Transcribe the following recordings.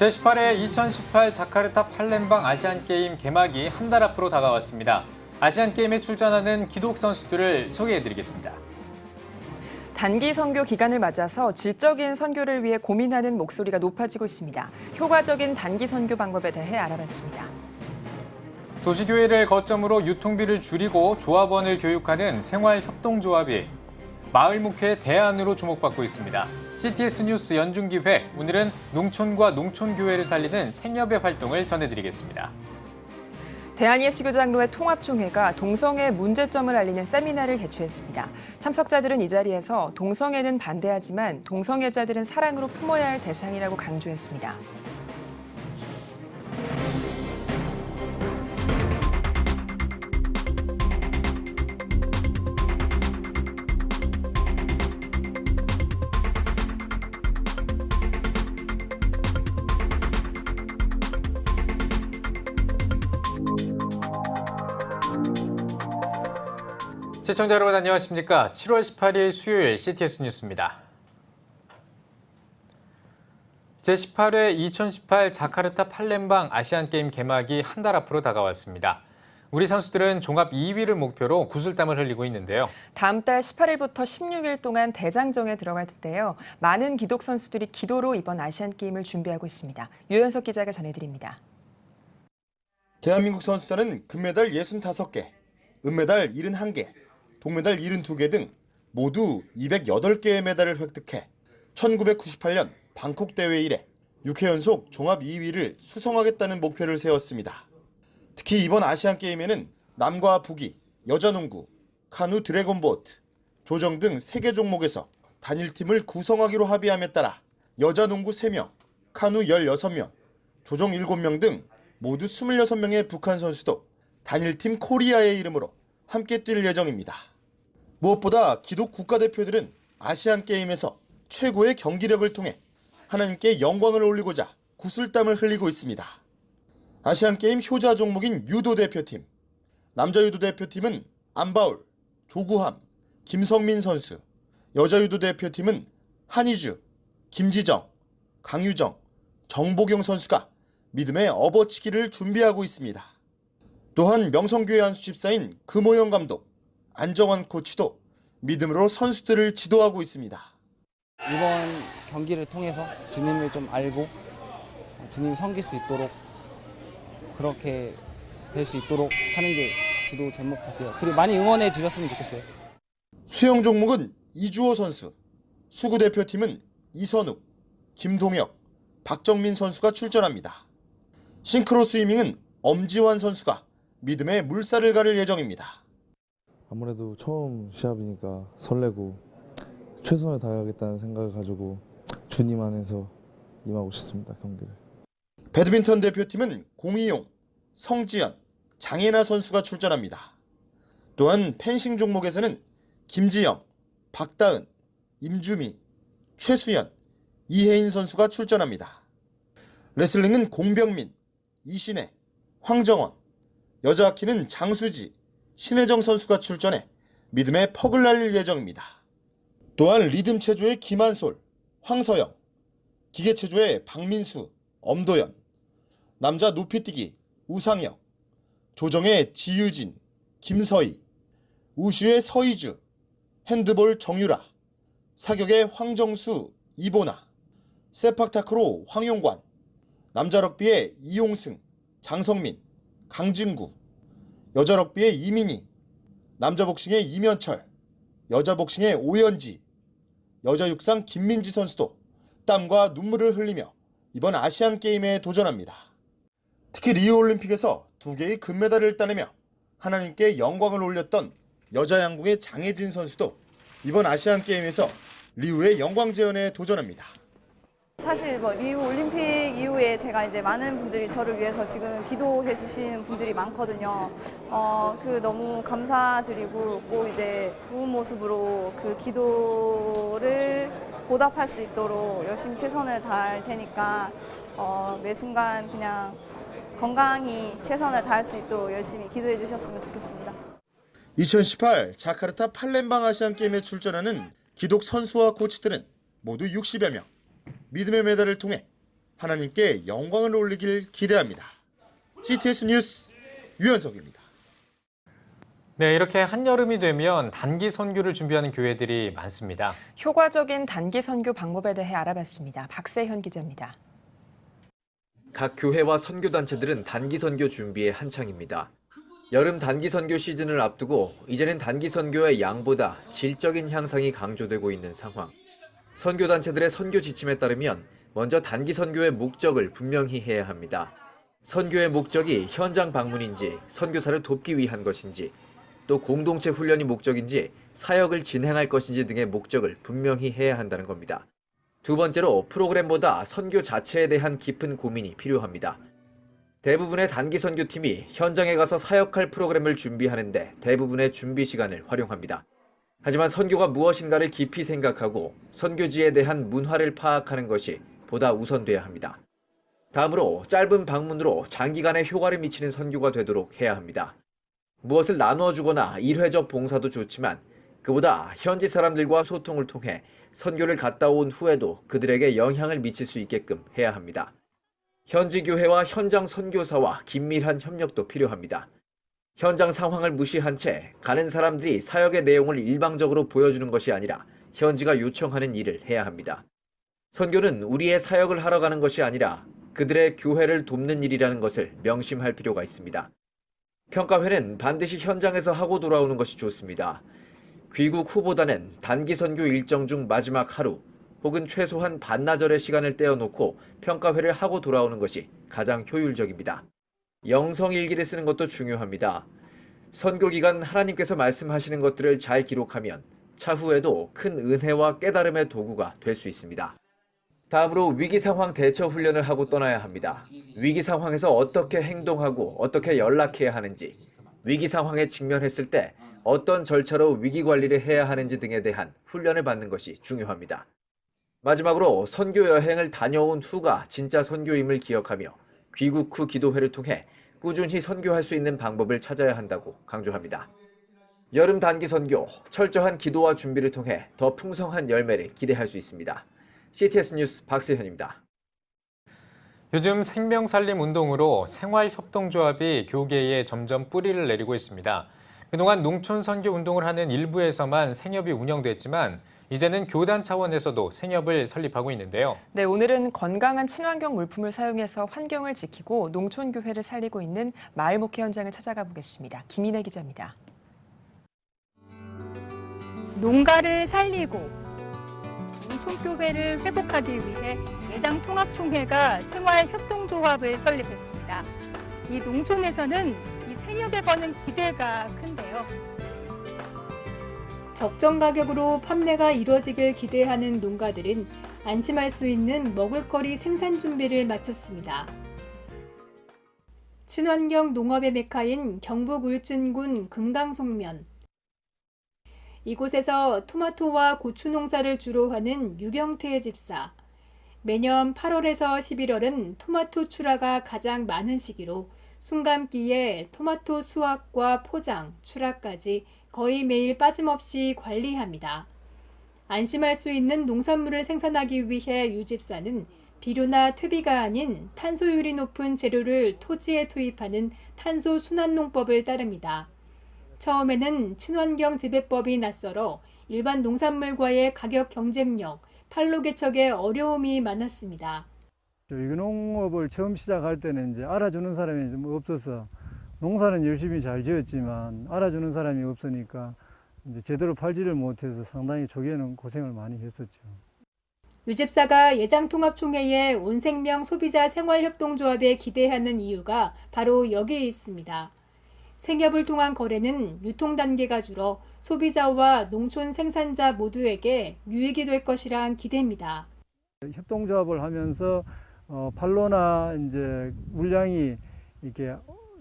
제18회 2018 자카르타 팔렘방 아시안게임 개막이 한 달 앞으로 다가왔습니다. 아시안게임에 출전하는 기독 선수들을 소개해드리겠습니다. 단기 선교 기간을 맞아서 질적인 선교를 위해 고민하는 목소리가 높아지고 있습니다. 효과적인 단기 선교 방법에 대해 알아봤습니다. 도시교회를 거점으로 유통비를 줄이고 조합원을 교육하는 생활협동조합이 마을 목회 대안으로 주목받고 있습니다. CTS 뉴스 연중기획, 오늘은 농촌과 농촌교회를 살리는 생협의 활동을 전해드리겠습니다. 대한예수교장로회 통합총회가 동성애 문제점을 알리는 세미나를 개최했습니다. 참석자들은 이 자리에서 동성애는 반대하지만 동성애자들은 사랑으로 품어야 할 대상이라고 강조했습니다. 시청자 여러분 안녕하십니까? 7월 18일 수요일 CTS 뉴스입니다. 제18회 2018 자카르타 팔렘방 아시안게임 개막이 한 달 앞으로 다가왔습니다. 우리 선수들은 종합 2위를 목표로 구슬땀을 흘리고 있는데요. 다음 달 18일부터 16일 동안 대장정에 들어갈 텐데요. 많은 기독 선수들이 기도로 이번 아시안게임을 준비하고 있습니다. 유현석 기자가 전해드립니다. 대한민국 선수단은 금메달 65개, 은메달 71개, 동메달 72개 등 모두 208개의 메달을 획득해 1998년 방콕 대회 이래 6회 연속 종합 2위를 수성하겠다는 목표를 세웠습니다. 특히 이번 아시안게임에는 남과 북이 여자농구, 카누 드래곤보트, 조정 등 3개 종목에서 단일팀을 구성하기로 합의함에 따라 여자농구 3명, 카누 16명, 조정 7명 등 모두 26명의 북한 선수도 단일팀 코리아의 이름으로 함께 뛸 예정입니다. 무엇보다 기독 국가대표들은 아시안게임에서 최고의 경기력을 통해 하나님께 영광을 올리고자 구슬땀을 흘리고 있습니다. 아시안게임 효자 종목인 유도 대표팀, 남자 유도 대표팀은 안바울, 조구함, 김성민 선수, 여자 유도 대표팀은 한희주, 김지정, 강유정, 정보경 선수가 믿음의 업어치기를 준비하고 있습니다. 또한 명성교회 안수집사인 금호영 감독, 안정환 코치도 믿음으로 선수들을 지도하고 있습니다. 이번 경기를 통해서 주님을 좀 알고 주님 섬길 수 있도록 그렇게 될 수 있도록 하는 게 기도 제목 같아요. 그리고 많이 응원해 주셨으면 좋겠어요. 수영 종목은 이주호 선수, 수구 대표팀은 이선욱, 김동혁, 박정민 선수가 출전합니다. 싱크로 스위밍은 엄지환 선수가 믿음의 물살을 가를 예정입니다. 아무래도 처음 시합이니까 설레고 최선을 다하겠다는 생각을 가지고 주님 안에서 임하고 싶습니다, 경기를. 배드민턴 대표팀은 공이용, 성지연, 장혜나 선수가 출전합니다. 또한 펜싱 종목에서는 김지영, 박다은, 임주미, 최수연, 이혜인 선수가 출전합니다. 레슬링은 공병민, 이신혜, 황정원, 여자 하키는 장수지, 신혜정 선수가 출전해 믿음의 퍽을 날릴 예정입니다. 또한 리듬 체조의 김한솔, 황서영, 기계 체조의 박민수, 엄도연, 남자 높이뛰기 우상혁, 조정의 지유진, 김서희, 우슈의 서희주, 핸드볼 정유라, 사격의 황정수, 이보나, 세팍타크로 황용관, 남자 럭비의 이용승, 장성민, 강진구, 여자 럭비의 이민희, 남자 복싱의 이면철, 여자 복싱의 오연지, 여자 육상 김민지 선수도 땀과 눈물을 흘리며 이번 아시안게임에 도전합니다. 특히 리우올림픽에서 2개의 금메달을 따내며 하나님께 영광을 올렸던 여자 양궁의 장혜진 선수도 이번 아시안게임에서 리우의 영광재현에 도전합니다. 사실 리우 올림픽 이후에 제가 이제 많은 분들이 저를 위해서 지금 기도해 주시는 분들이 많거든요. 너무 감사드리고 꼭 이제 좋은 모습으로 그 기도를 보답할 수 있도록 열심히 최선을 다할 테니까 매 순간 그냥 건강히 최선을 다할 수 있도록 열심히 기도해 주셨으면 좋겠습니다. 2018 자카르타 팔렘방 아시안게임에 출전하는 기독 선수와 코치들은 모두 60여 명. 믿음의 메달을 통해 하나님께 영광을 올리길 기대합니다. CTS 뉴스 유현석입니다. 네, 이렇게 한여름이 되면 단기 선교를 준비하는 교회들이 많습니다. 효과적인 단기 선교 방법에 대해 알아봤습니다. 박세현 기자입니다. 각 교회와 선교단체들은 단기 선교 준비에 한창입니다. 여름 단기 선교 시즌을 앞두고 이제는 단기 선교의 양보다 질적인 향상이 강조되고 있는 상황. 선교단체들의 선교 지침에 따르면 먼저 단기 선교의 목적을 분명히 해야 합니다. 선교의 목적이 현장 방문인지 선교사를 돕기 위한 것인지 또 공동체 훈련이 목적인지 사역을 진행할 것인지 등의 목적을 분명히 해야 한다는 겁니다. 두 번째로 프로그램보다 선교 자체에 대한 깊은 고민이 필요합니다. 대부분의 단기 선교팀이 현장에 가서 사역할 프로그램을 준비하는데 대부분의 준비 시간을 활용합니다. 하지만 선교가 무엇인가를 깊이 생각하고 선교지에 대한 문화를 파악하는 것이 보다 우선돼야 합니다. 다음으로 짧은 방문으로 장기간의 효과를 미치는 선교가 되도록 해야 합니다. 무엇을 나누어 주거나 일회적 봉사도 좋지만 그보다 현지 사람들과 소통을 통해 선교를 갔다 온 후에도 그들에게 영향을 미칠 수 있게끔 해야 합니다. 현지 교회와 현장 선교사와 긴밀한 협력도 필요합니다. 현장 상황을 무시한 채 가는 사람들이 사역의 내용을 일방적으로 보여주는 것이 아니라 현지가 요청하는 일을 해야 합니다. 선교는 우리의 사역을 하러 가는 것이 아니라 그들의 교회를 돕는 일이라는 것을 명심할 필요가 있습니다. 평가회는 반드시 현장에서 하고 돌아오는 것이 좋습니다. 귀국 후보다는 단기 선교 일정 중 마지막 하루 혹은 최소한 반나절의 시간을 떼어놓고 평가회를 하고 돌아오는 것이 가장 효율적입니다. 영성일기를 쓰는 것도 중요합니다. 선교 기간 하나님께서 말씀하시는 것들을 잘 기록하면 차후에도 큰 은혜와 깨달음의 도구가 될 수 있습니다. 다음으로 위기 상황 대처 훈련을 하고 떠나야 합니다. 위기 상황에서 어떻게 행동하고 어떻게 연락해야 하는지, 위기 상황에 직면했을 때 어떤 절차로 위기 관리를 해야 하는지 등에 대한 훈련을 받는 것이 중요합니다. 마지막으로 선교 여행을 다녀온 후가 진짜 선교임을 기억하며 귀국 후 기도회를 통해 꾸준히 선교할 수 있는 방법을 찾아야 한다고 강조합니다. 여름 단기 선교, 철저한 기도와 준비를 통해 더 풍성한 열매를 기대할 수 있습니다. CTS 뉴스 박세현입니다. 요즘 생명살림 운동으로 생활협동조합이 교계에 점점 뿌리를 내리고 있습니다. 그동안 농촌 선교 운동을 하는 일부에서만 생협이 운영됐지만 이제는 교단 차원에서도 생협을 설립하고 있는데요. 네, 오늘은 건강한 친환경 물품을 사용해서 환경을 지키고 농촌교회를 살리고 있는 마을 목회 현장을 찾아가 보겠습니다. 김인혜 기자입니다. 농가를 살리고 농촌교회를 회복하기 위해 예장통합총회가 생활협동조합을 설립했습니다. 이 농촌에서는 이 생협에 거는 기대가 큰데요. 적정 가격으로 판매가 이루어지길 기대하는 농가들은 안심할 수 있는 먹을거리 생산 준비를 마쳤습니다. 친환경 농업의 메카인 경북 울진군 금강송면. 이곳에서 토마토와 고추 농사를 주로 하는 유병태 집사. 매년 8월에서 11월은 토마토 출하가 가장 많은 시기로 순감기에 토마토 수확과 포장, 출하까지 거의 매일 빠짐없이 관리합니다. 안심할 수 있는 농산물을 생산하기 위해 유 집사는 비료나 퇴비가 아닌 탄소율이 높은 재료를 토지에 투입하는 탄소 순환농법을 따릅니다. 처음에는 친환경 재배법이 낯설어 일반 농산물과의 가격 경쟁력, 판로 개척에 어려움이 많았습니다. 유기농업을 처음 시작할 때는 이제 알아주는 사람이 좀 없어서 농사는 열심히 잘 지었지만 알아주는 사람이 없으니까 이제 제대로 팔지를 못해서 상당히 초기에는 고생을 많이 했었죠. 유 집사가 예장통합총회의 온생명 소비자 생활협동조합에 기대하는 이유가 바로 여기에 있습니다. 생협을 통한 거래는 유통 단계가 줄어 소비자와 농촌 생산자 모두에게 유익이 될 것이란 기대입니다. 협동조합을 하면서 판로나 이제 물량이 이렇게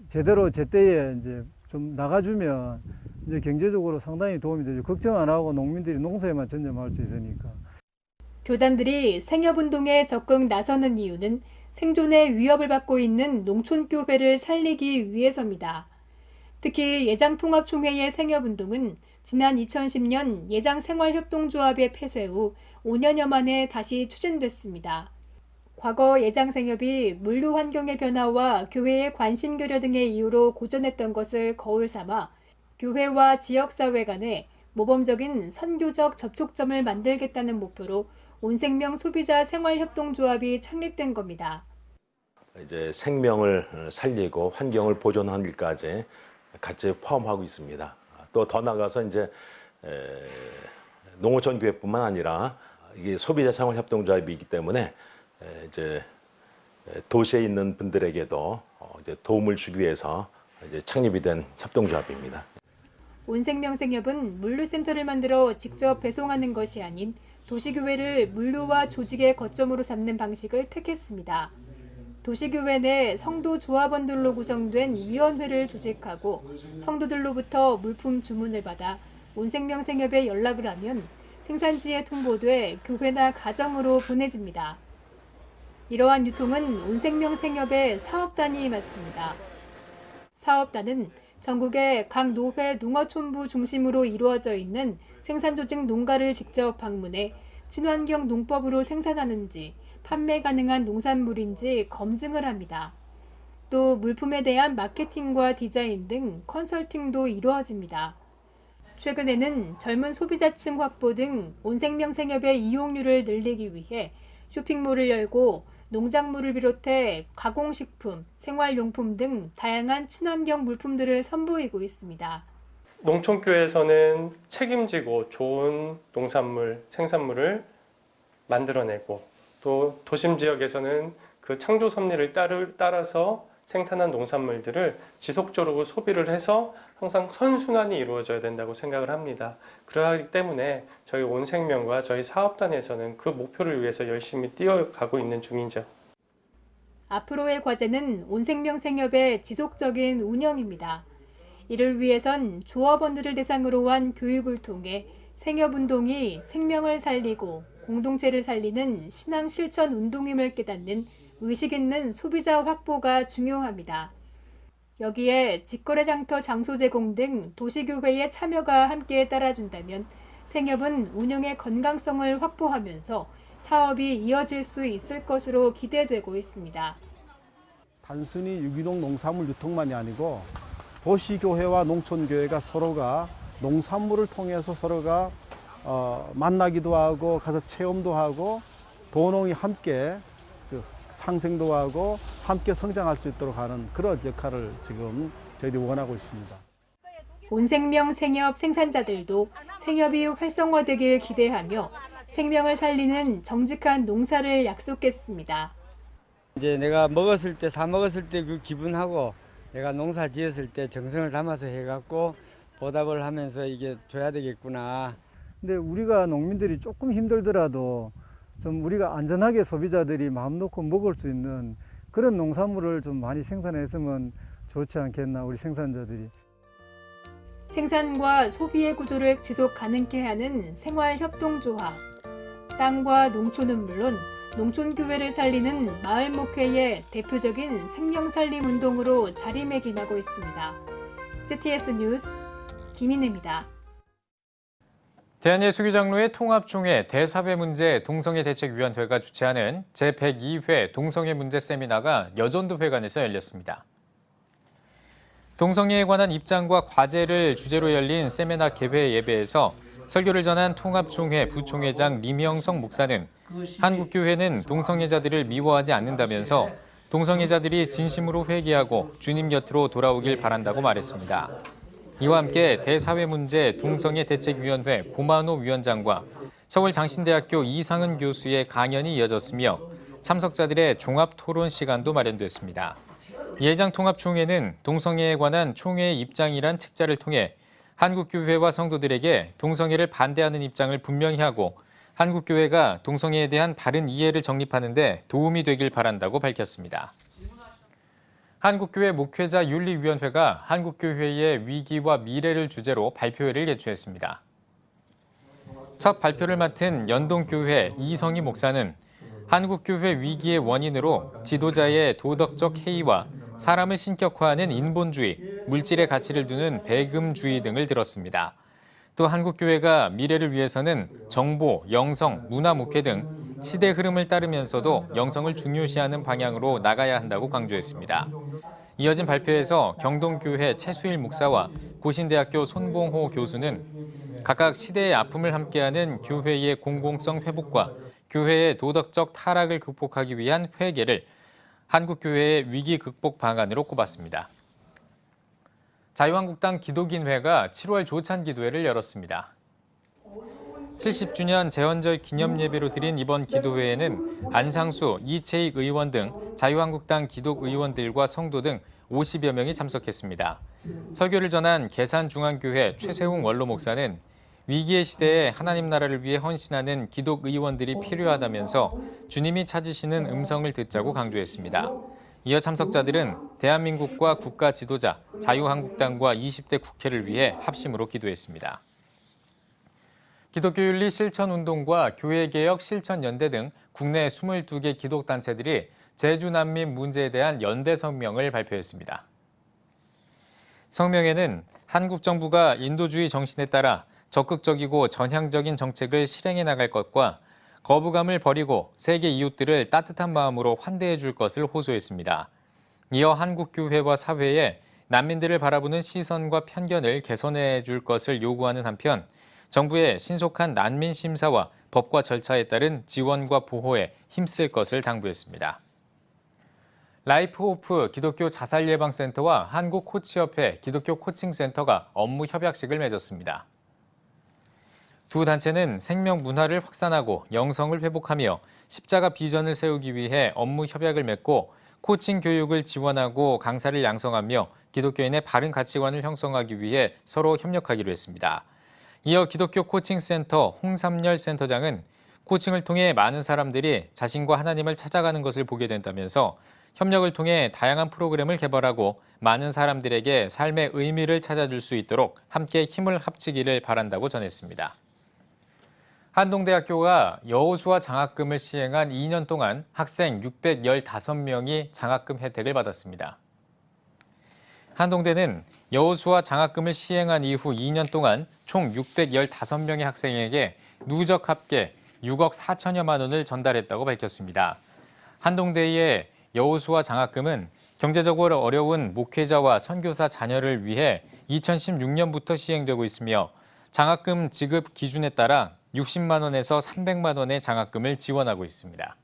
제대로 제때에 이제 좀 나가주면 이제 경제적으로 상당히 도움이 되죠. 걱정 안 하고 농민들이 농사에만 전념할 수 있으니까. 교단들이 생협운동에 적극 나서는 이유는 생존의 위협을 받고 있는 농촌교회를 살리기 위해서입니다. 특히 예장통합총회의 생협운동은 지난 2010년 예장생활협동조합의 폐쇄 후 5년여 만에 다시 추진됐습니다. 과거 예장생협이 물류 환경의 변화와 교회의 관심 교류 등의 이유로 고전했던 것을 거울 삼아 교회와 지역사회 간에 모범적인 선교적 접촉점을 만들겠다는 목표로 온생명 소비자 생활협동조합이 창립된 겁니다. 이제 생명을 살리고 환경을 보존하는 일까지 같이 포함하고 있습니다. 또 더 나아가서 이제 농어촌 교회뿐만 아니라 이게 소비자 생활협동조합이기 때문에 이제 도시에 있는 분들에게도 이제 도움을 주기 위해서 이제 창립이 된 협동조합입니다. 온생명생협은 물류센터를 만들어 직접 배송하는 것이 아닌 도시교회를 물류와 조직의 거점으로 삼는 방식을 택했습니다. 도시교회 내 성도 조합원들로 구성된 위원회를 조직하고 성도들로부터 물품 주문을 받아 온생명생협에 연락을 하면 생산지에 통보돼 교회나 가정으로 보내집니다. 이러한 유통은 온생명생협의 사업단이 맡습니다. 사업단은 전국의 각 노회 농어촌부 중심으로 이루어져 있는 생산조직 농가를 직접 방문해 친환경 농법으로 생산하는지 판매 가능한 농산물인지 검증을 합니다. 또 물품에 대한 마케팅과 디자인 등 컨설팅도 이루어집니다. 최근에는 젊은 소비자층 확보 등 온생명생협의 이용률을 늘리기 위해 쇼핑몰을 열고 농작물을 비롯해 가공식품, 생활용품 등 다양한 친환경 물품들을 선보이고 있습니다. 농촌교회에서는 책임지고 좋은 농산물, 생산물을 만들어내고 또 도심 지역에서는 그 창조 섭리를 따라서 생산한 농산물들을 지속적으로 소비를 해서 항상 선순환이 이루어져야 된다고 생각을 합니다. 그러기 때문에 저희 온생명과 저희 사업단에서는 그 목표를 위해서 열심히 뛰어가고 있는 중이죠. 앞으로의 과제는 온생명생협의 지속적인 운영입니다. 이를 위해선 조합원들을 대상으로 한 교육을 통해 생협운동이 생명을 살리고 공동체를 살리는 신앙 실천 운동임을 깨닫는 의식 있는 소비자 확보가 중요합니다. 여기에 직거래 장터 장소 제공 등 도시교회의 참여가 함께 따라준다면 생협은 운영의 건강성을 확보하면서 사업이 이어질 수 있을 것으로 기대되고 있습니다. 단순히 유기농 농산물 유통만이 아니고 도시교회와 농촌교회가 서로가 농산물을 통해서 서로가 만나기도 하고 가서 체험도 하고 도농이 함께 상생도 하고 함께 성장할 수 있도록 하는 그런 역할을 지금 저희들이 원하고 있습니다. 온생명 생협 생산자들도 생협이 활성화되길 기대하며 생명을 살리는 정직한 농사를 약속했습니다. 이제 내가 먹었을 때, 사 먹었을 때 그 기분하고 내가 농사 지었을 때 정성을 담아서 해갖고 보답을 하면서 이게 줘야 되겠구나. 근데 우리가 농민들이 조금 힘들더라도 좀 우리가 안전하게 소비자들이 마음 놓고 먹을 수 있는 그런 농산물을 좀 많이 생산했으면 좋지 않겠나, 우리 생산자들이. 생산과 소비의 구조를 지속 가능케 하는 생활협동조합. 땅과 농촌은 물론 농촌교회를 살리는 마을목회의 대표적인 생명살림 운동으로 자리매김하고 있습니다. CTS 뉴스 김인혜입니다. 대한예수교장로회 통합총회 대사회 문제 동성애 대책위원회가 주최하는 제102회 동성애 문제 세미나가 여전도 회관에서 열렸습니다. 동성애에 관한 입장과 과제를 주제로 열린 세미나 개회 예배에서 설교를 전한 통합총회 부총회장 리명성 목사는 한국교회는 동성애자들을 미워하지 않는다면서 동성애자들이 진심으로 회개하고 주님 곁으로 돌아오길 바란다고 말했습니다. 이와 함께 대사회 문제 동성애 대책위원회 고만호 위원장과 서울장신대학교 이상은 교수의 강연이 이어졌으며 참석자들의 종합 토론 시간도 마련됐습니다. 예장 통합총회는 동성애에 관한 총회의 입장이란 책자를 통해 한국교회와 성도들에게 동성애를 반대하는 입장을 분명히 하고 한국교회가 동성애에 대한 바른 이해를 정립하는 데 도움이 되길 바란다고 밝혔습니다. 한국교회 목회자 윤리위원회가 한국교회의 위기와 미래를 주제로 발표회를 개최했습니다. 첫 발표를 맡은 연동교회 이성희 목사는 한국교회 위기의 원인으로 지도자의 도덕적 해이와 사람을 신격화하는 인본주의, 물질의 가치를 두는 배금주의 등을 들었습니다. 또 한국교회가 미래를 위해서는 정보, 영성, 문화 목회 등 시대 흐름을 따르면서도 영성을 중요시하는 방향으로 나가야 한다고 강조했습니다. 이어진 발표에서 경동교회 최수일 목사와 고신대학교 손봉호 교수는 각각 시대의 아픔을 함께하는 교회의 공공성 회복과 교회의 도덕적 타락을 극복하기 위한 회개를 한국교회의 위기 극복 방안으로 꼽았습니다. 자유한국당 기독인회가 7월 조찬 기도회를 열었습니다. 70주년 재헌절 기념 예배로 드린 이번 기도회에는 안상수, 이채익 의원 등 자유한국당 기독의원들과 성도 등 50여 명이 참석했습니다. 설교를 전한 계산중앙교회 최세웅 원로 목사는 위기의 시대에 하나님 나라를 위해 헌신하는 기독의원들이 필요하다면서 주님이 찾으시는 음성을 듣자고 강조했습니다. 이어 참석자들은 대한민국과 국가 지도자, 자유한국당과 20대 국회를 위해 합심으로 기도했습니다. 기독교윤리 실천운동과 교회개혁 실천연대 등 국내 22개 기독단체들이 제주 난민 문제에 대한 연대 성명을 발표했습니다. 성명에는 한국 정부가 인도주의 정신에 따라 적극적이고 전향적인 정책을 실행해 나갈 것과 거부감을 버리고 세계 이웃들을 따뜻한 마음으로 환대해 줄 것을 호소했습니다. 이어 한국교회와 사회에 난민들을 바라보는 시선과 편견을 개선해 줄 것을 요구하는 한편 정부의 신속한 난민 심사와 법과 절차에 따른 지원과 보호에 힘쓸 것을 당부했습니다. 라이프호프 기독교 자살예방센터와 한국코치협회 기독교 코칭센터가 업무 협약식을 맺었습니다. 두 단체는 생명 문화를 확산하고 영성을 회복하며 십자가 비전을 세우기 위해 업무 협약을 맺고 코칭 교육을 지원하고 강사를 양성하며 기독교인의 바른 가치관을 형성하기 위해 서로 협력하기로 했습니다. 이어 기독교 코칭센터 홍삼열 센터장은 코칭을 통해 많은 사람들이 자신과 하나님을 찾아가는 것을 보게 된다면서 협력을 통해 다양한 프로그램을 개발하고 많은 사람들에게 삶의 의미를 찾아줄 수 있도록 함께 힘을 합치기를 바란다고 전했습니다. 한동대학교가 여호수아 장학금을 시행한 2년 동안 학생 615명이 장학금 혜택을 받았습니다. 한동대는 여호수아 장학금을 시행한 이후 2년 동안 총 615명의 학생에게 누적 합계 6억 4천여만 원을 전달했다고 밝혔습니다. 한동대의 여호수아 장학금은 경제적으로 어려운 목회자와 선교사 자녀를 위해 2016년부터 시행되고 있으며 장학금 지급 기준에 따라 60만 원에서 300만 원의 장학금을 지원하고 있습니다.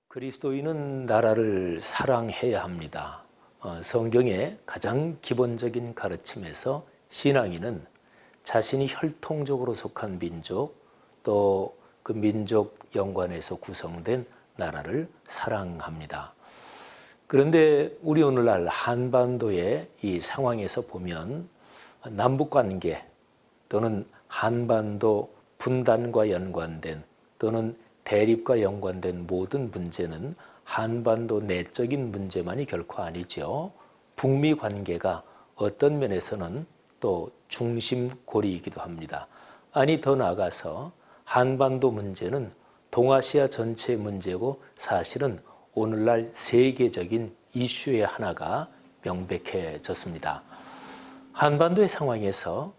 그리스도인은 나라를 사랑해야 합니다. 성경의 가장 기본적인 가르침에서 신앙인은 자신이 혈통적으로 속한 민족 또 그 민족 연관에서 구성된 나라를 사랑합니다. 그런데 우리 오늘날 한반도의 이 상황에서 보면 남북관계 또는 한반도 분단과 연관된 또는 대립과 연관된 모든 문제는 한반도 내적인 문제만이 결코 아니죠. 북미 관계가 어떤 면에서는 또 중심고리이기도 합니다. 아니 더 나아가서 한반도 문제는 동아시아 전체의 문제고 사실은 오늘날 세계적인 이슈의 하나가 명백해졌습니다. 한반도의 상황에서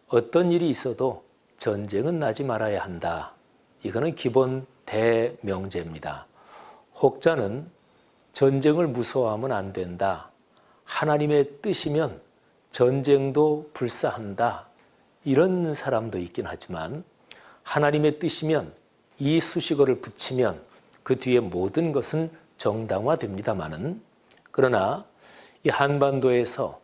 어떤 일이 있어도 전쟁은 나지 말아야 한다. 이거는 기본 대명제입니다. 혹자는 전쟁을 무서워하면 안 된다. 하나님의 뜻이면 전쟁도 불사한다. 이런 사람도 있긴 하지만 하나님의 뜻이면 이 수식어를 붙이면 그 뒤에 모든 것은 정당화됩니다마는 그러나 이 한반도에서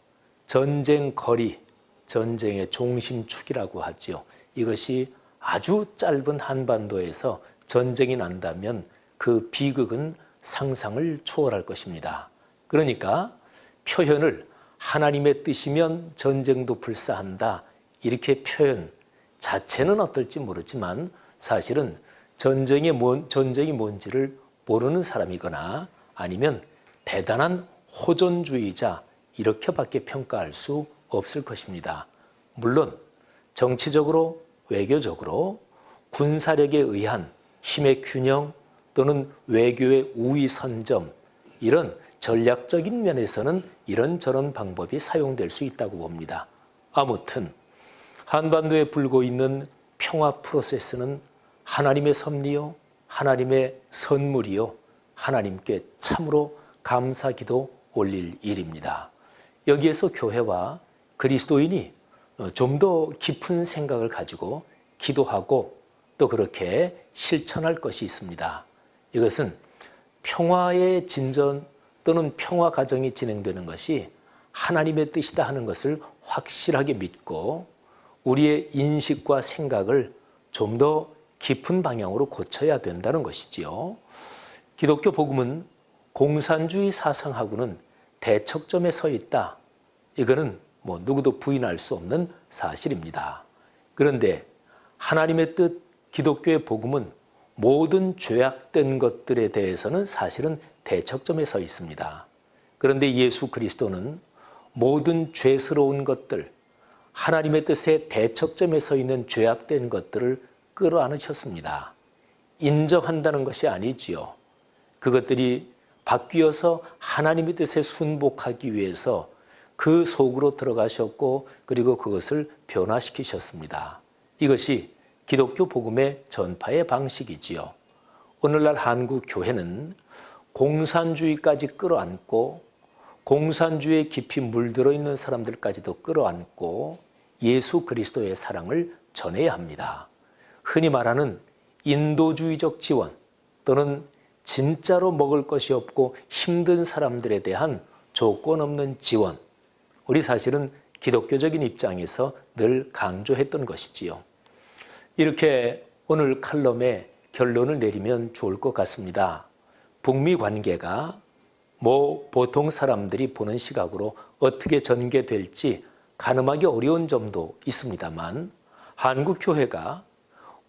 전쟁 거리, 전쟁의 종심축이라고 하죠. 이것이 아주 짧은 한반도에서 전쟁이 난다면 그 비극은 상상을 초월할 것입니다. 그러니까 표현을 하나님의 뜻이면 전쟁도 불사한다 이렇게 표현 자체는 어떨지 모르지만 사실은 전쟁이 뭔지를 모르는 사람이거나 아니면 대단한 호전주의자 이렇게밖에 평가할 수 없을 것입니다. 물론 정치적으로 외교적으로 군사력에 의한 힘의 균형 또는 외교의 우위 선점, 이런 전략적인 면에서는 이런저런 방법이 사용될 수 있다고 봅니다. 아무튼 한반도에 불고 있는 평화 프로세스는 하나님의 섭리요, 하나님의 선물이요, 하나님께 참으로 감사기도 올릴 일입니다. 여기에서 교회와 그리스도인이 좀 더 깊은 생각을 가지고 기도하고 또 그렇게 실천할 것이 있습니다. 이것은 평화의 진전 또는 평화 과정이 진행되는 것이 하나님의 뜻이다 하는 것을 확실하게 믿고 우리의 인식과 생각을 좀 더 깊은 방향으로 고쳐야 된다는 것이지요. 기독교 복음은 공산주의 사상하고는 대척점에 서 있다. 이거는 누구도 부인할 수 없는 사실입니다. 그런데 하나님의 뜻, 기독교의 복음은 모든 죄악된 것들에 대해서는 사실은 대척점에 서 있습니다. 그런데 예수 그리스도는 모든 죄스러운 것들, 하나님의 뜻에 대척점에 서 있는 죄악된 것들을 끌어안으셨습니다. 인정한다는 것이 아니지요. 그것들이 바뀌어서 하나님의 뜻에 순복하기 위해서 그 속으로 들어가셨고 그리고 그것을 변화시키셨습니다. 이것이 기독교 복음의 전파의 방식이지요. 오늘날 한국 교회는 공산주의까지 끌어안고 공산주의에 깊이 물들어 있는 사람들까지도 끌어안고 예수 그리스도의 사랑을 전해야 합니다. 흔히 말하는 인도주의적 지원 또는 진짜로 먹을 것이 없고 힘든 사람들에 대한 조건 없는 지원, 우리 사실은 기독교적인 입장에서 늘 강조했던 것이지요. 이렇게 오늘 칼럼에 결론을 내리면 좋을 것 같습니다. 북미 관계가 보통 사람들이 보는 시각으로 어떻게 전개될지 가늠하기 어려운 점도 있습니다만 한국 교회가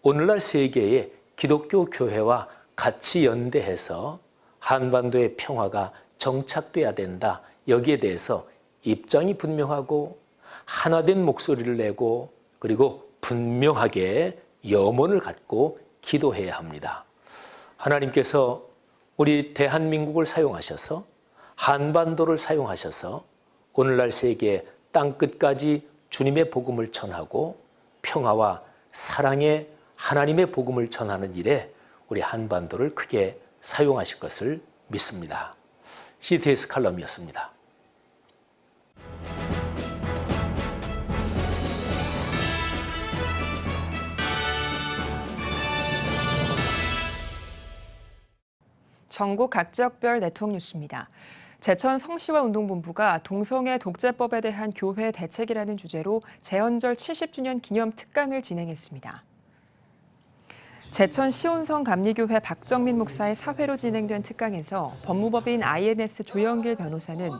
오늘날 세계의 기독교 교회와 같이 연대해서 한반도의 평화가 정착돼야 된다. 여기에 대해서 입장이 분명하고 하나된 목소리를 내고 그리고 분명하게 염원을 갖고 기도해야 합니다. 하나님께서 우리 대한민국을 사용하셔서 한반도를 사용하셔서 오늘날 세계 땅끝까지 주님의 복음을 전하고 평화와 사랑의 하나님의 복음을 전하는 일에 우리 한반도를 크게 사용하실 것을 믿습니다. CTS 칼럼이었습니다. 전국 각 지역별 네트워크 뉴스입니다. 제천 성시화운동본부가 동성애 독재법에 대한 교회 대책이라는 주제로 제헌절 70주년 기념 특강을 진행했습니다. 제천 시온성 감리교회 박정민 목사의 사회로 진행된 특강에서 법무법인 INS 조영길 변호사는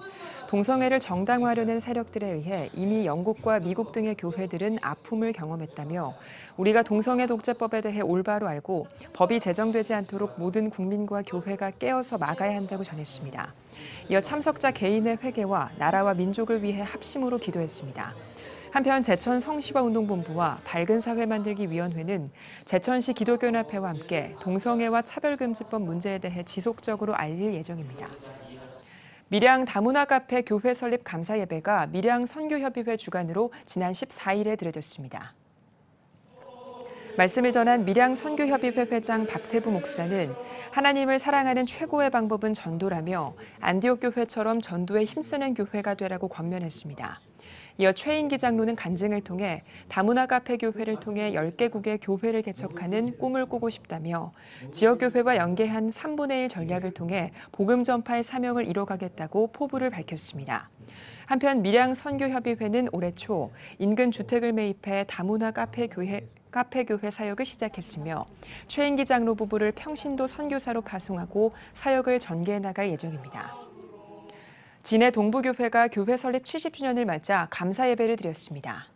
동성애를 정당화하려는 세력들에 의해 이미 영국과 미국 등의 교회들은 아픔을 경험했다며 우리가 동성애 독재법에 대해 올바로 알고 법이 제정되지 않도록 모든 국민과 교회가 깨어서 막아야 한다고 전했습니다. 이어 참석자 개인의 회개와 나라와 민족을 위해 합심으로 기도했습니다. 한편 제천 성시화운동본부와 밝은 사회 만들기 위원회는 제천시 기독교연합회와 함께 동성애와 차별금지법 문제에 대해 지속적으로 알릴 예정입니다. 밀양 다문화 카페 교회 설립 감사 예배가 밀양 선교협의회 주관으로 지난 14일에 드려졌습니다. 말씀을 전한 밀양 선교협의회 회장 박태부 목사는 하나님을 사랑하는 최고의 방법은 전도라며 안디옥 교회처럼 전도에 힘쓰는 교회가 되라고 권면했습니다. 이어 최인기 장로는 간증을 통해 다문화 카페 교회를 통해 10개국의 교회를 개척하는 꿈을 꾸고 싶다며 지역교회와 연계한 3분의 1 전략을 통해 복음 전파의 사명을 이뤄가겠다고 포부를 밝혔습니다. 한편 밀양 선교협의회는 올해 초 인근 주택을 매입해 다문화 카페 교회 사역을 시작했으며 최인기 장로 부부를 평신도 선교사로 파송하고 사역을 전개해 나갈 예정입니다. 진해 동부교회가 교회 설립 70주년을 맞아 감사 예배를 드렸습니다.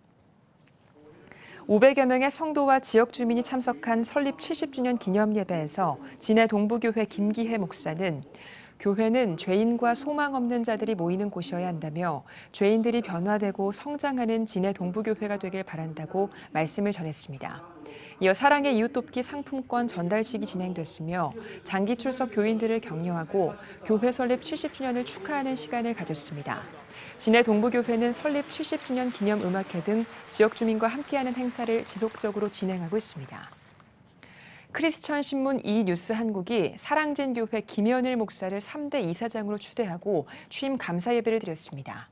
500여 명의 성도와 지역 주민이 참석한 설립 70주년 기념 예배에서 진해 동부교회 김기혜 목사는 교회는 죄인과 소망 없는 자들이 모이는 곳이어야 한다며 죄인들이 변화되고 성장하는 진해 동부교회가 되길 바란다고 말씀을 전했습니다. 이어 사랑의 이웃 돕기 상품권 전달식이 진행됐으며 장기 출석 교인들을 격려하고 교회 설립 70주년을 축하하는 시간을 가졌습니다. 진해 동부교회는 설립 70주년 기념 음악회 등 지역 주민과 함께하는 행사를 지속적으로 진행하고 있습니다. 크리스천 신문 이뉴스 한국이 사랑제일교회 김현일 목사를 3대 이사장으로 추대하고 취임 감사 예배를 드렸습니다.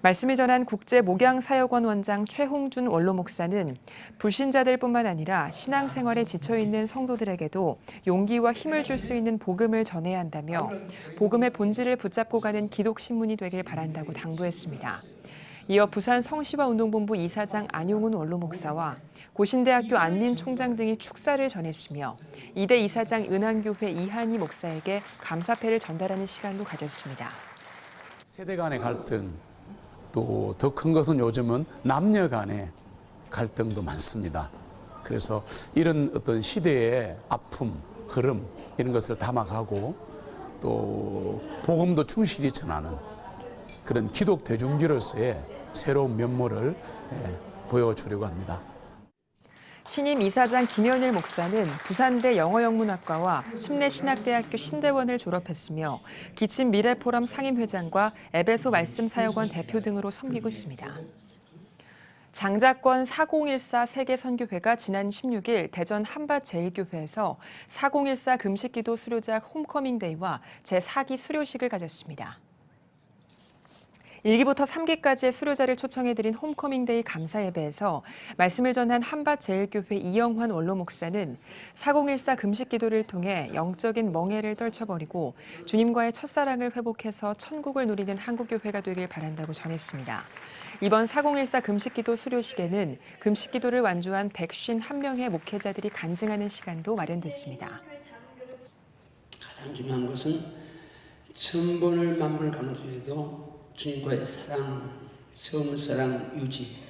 말씀을 전한 국제목양사역원 원장 최홍준 원로 목사는 불신자들뿐만 아니라 신앙생활에 지쳐있는 성도들에게도 용기와 힘을 줄 수 있는 복음을 전해야 한다며 복음의 본질을 붙잡고 가는 기독신문이 되길 바란다고 당부했습니다. 이어 부산 성시화운동본부 이사장 안용훈 원로 목사와 고신대학교 안민총장 등이 축사를 전했으며 이대 이사장 은한교회 이한희 목사에게 감사패를 전달하는 시간도 가졌습니다. 세대 간의 갈등, 또 더 큰 것은 요즘은 남녀 간의 갈등도 많습니다. 그래서 이런 어떤 시대의 아픔, 흐름 이런 것을 담아가고 또 복음도 충실히 전하는 그런 기독 대중지로서의 새로운 면모를 보여주려고 합니다. 신임 이사장 김현일 목사는 부산대 영어영문학과와 침례신학대학교 신대원을 졸업했으며 기침 미래포럼 상임회장과 에베소 말씀사역원 대표 등으로 섬기고 있습니다. 장자권 4014 세계선교회가 지난 16일 대전 한밭제일교회에서 4014 금식기도 수료작 홈커밍데이와 제4기 수료식을 가졌습니다. 1기부터 3기까지의 수료자를 초청해드린 홈커밍데이 감사예배에서 말씀을 전한 한밭제일교회 이영환 원로 목사는 4014 금식기도를 통해 영적인 멍해를 떨쳐버리고 주님과의 첫사랑을 회복해서 천국을 누리는 한국교회가 되길 바란다고 전했습니다. 이번 4014 금식기도 수료식에는 금식기도를 완주한 151명의 목회자들이 간증하는 시간도 마련됐습니다. 가장 중요한 것은 천번을 만번을 강조해도 주님과의 사랑, 처음 사랑 유지,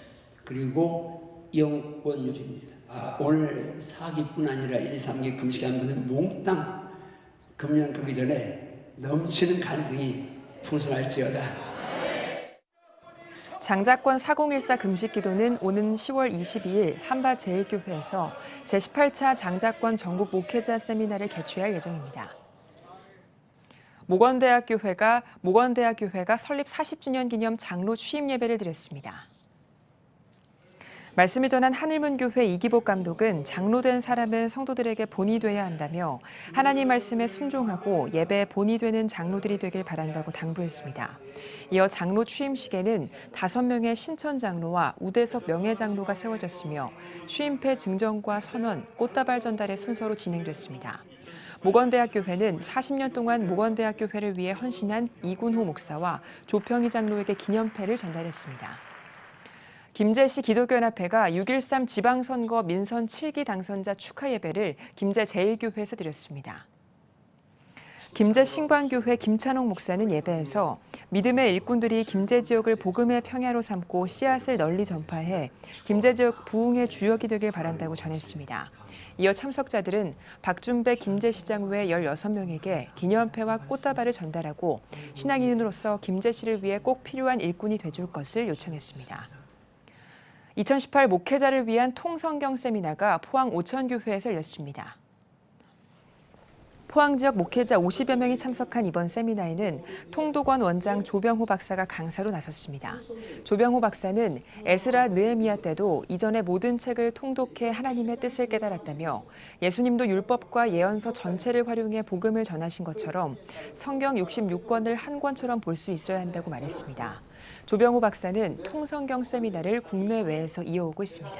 그리고 영권 유지입니다. 오늘 4기뿐 아니라 1, 3기 금식하는 분은 몽땅 금년 가기 전에 넘치는 간증이 풍성할지어다. 장자권 4014 금식기도는 오는 10월 22일 한밭제일교회에서 제18차 장자권 전국 목회자 세미나를 개최할 예정입니다. 모건대학교회가 설립 40주년 기념 장로 취임 예배를 드렸습니다. 말씀을 전한 하늘문교회 이기복 감독은 장로된 사람은 성도들에게 본이 돼야 한다며 하나님 말씀에 순종하고 예배에 본이 되는 장로들이 되길 바란다고 당부했습니다. 이어 장로 취임식에는 5명의 신천 장로와 우대석 명예장로가 세워졌으며 취임패 증정과 선언, 꽃다발 전달의 순서로 진행됐습니다. 모건대학교회는 40년 동안 모건대학교회를 위해 헌신한 이군호 목사와 조평희 장로에게 기념패를 전달했습니다. 김제시 기독교연합회가 6.13 지방선거 민선 7기 당선자 축하 예배를 김제 제1교회에서 드렸습니다. 김제 신광교회 김찬홍 목사는 예배에서 믿음의 일꾼들이 김제 지역을 복음의 평야로 삼고 씨앗을 널리 전파해 김제 지역 부흥의 주역이 되길 바란다고 전했습니다. 이어 참석자들은 박준배 김제시장 외 16명에게 기념패와 꽃다발을 전달하고 신앙인으로서 김제시를 위해 꼭 필요한 일꾼이 돼줄 것을 요청했습니다. 2018 목회자를 위한 통성경 세미나가 포항 오천교회에서 열렸습니다. 포항 지역 목회자 50여 명이 참석한 이번 세미나에는 통독원 원장 조병호 박사가 강사로 나섰습니다. 조병호 박사는 에스라 느헤미야 때도 이전의 모든 책을 통독해 하나님의 뜻을 깨달았다며 예수님도 율법과 예언서 전체를 활용해 복음을 전하신 것처럼 성경 66권을 한 권처럼 볼 수 있어야 한다고 말했습니다. 조병호 박사는 통성경 세미나를 국내외에서 이어오고 있습니다.